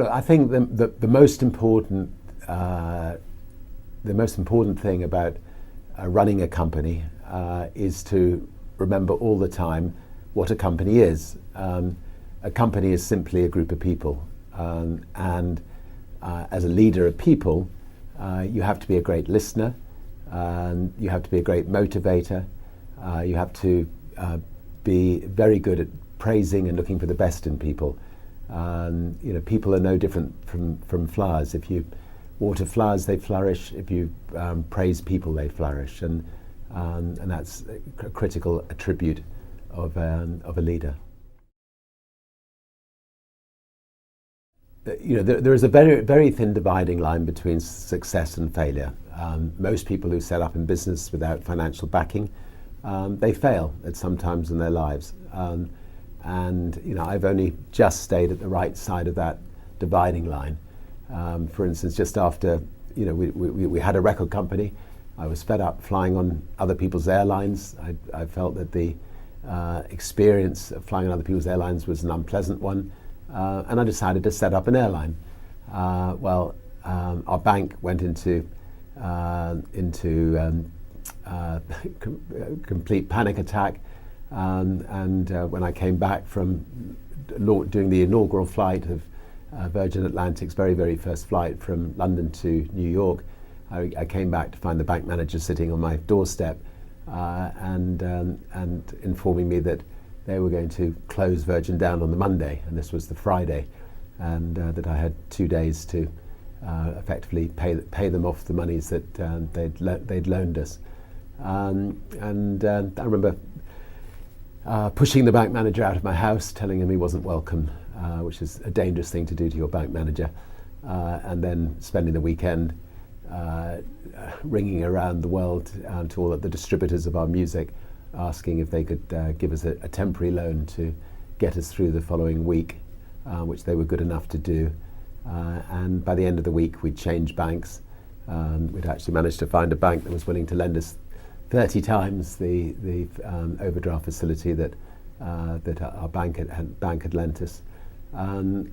Look, I think the most important thing about running a company is to remember all the time what a company is. A company is simply a group of people, and as a leader of people, you have to be a great listener, you have to be a great motivator, you have to be very good at praising and looking for the best in people. People are no different from flowers. If you water flowers, they flourish. If you praise people, they flourish, and that's a critical attribute of a leader. There is a very, very thin dividing line between success and failure. Most people who set up in business without financial backing, they fail at some times in their lives. I've only just stayed at the right side of that dividing line. For instance, just after we had a record company, I was fed up flying on other people's airlines. I felt that the experience of flying on other people's airlines was an unpleasant one, and I decided to set up an airline. Our bank went into complete panic attack. When I came back from doing the inaugural flight of Virgin Atlantic's very, very first flight from London to New York, I came back to find the bank manager sitting on my doorstep and informing me that they were going to close Virgin down on the Monday, and this was the Friday, and that I had 2 days to effectively pay them off the monies that they'd loaned us. I remember pushing the bank manager out of my house, telling him he wasn't welcome, which is a dangerous thing to do to your bank manager, and then spending the weekend ringing around the world to all of the distributors of our music, asking if they could give us a temporary loan to get us through the following week, which they were good enough to do. And by the end of the week, we'd changed banks. We'd actually managed to find a bank that was willing to lend us 30 times the overdraft facility that our bank had lent us, and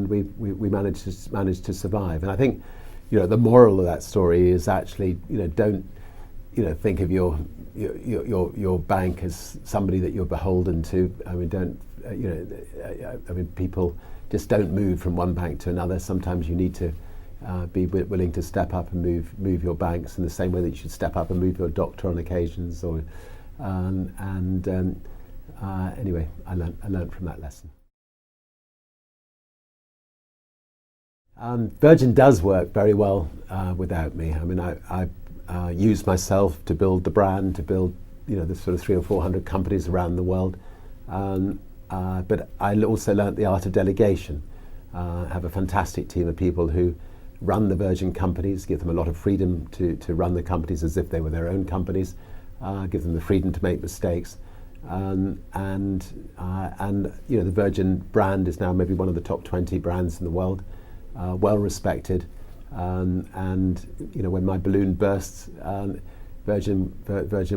we managed to survive. And I think the moral of that story is actually don't think of your bank as somebody that you're beholden to. I mean, people just don't move from one bank to another. Sometimes you need to be willing to step up and move your banks in the same way that you should step up and move your doctor on occasions. Anyway, I learned from that lesson. Virgin does work very well without me. I mean, I used myself to build the brand, to build the sort of 300 or 400 companies around the world. But I also learnt the art of delegation. I have a fantastic team of people who run the Virgin companies, give them a lot of freedom to run the companies as if they were their own companies, give them the freedom to make mistakes. The Virgin brand is now maybe one of the top 20 brands in the world, well respected. When my balloon bursts, Virgin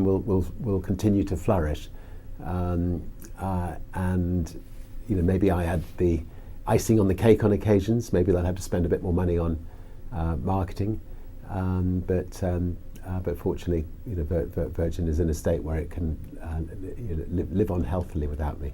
will continue to flourish. Maybe I had the icing on the cake on occasions. Maybe they'll have to spend a bit more money on marketing, but fortunately, Virgin is in a state where it can live on healthily without me.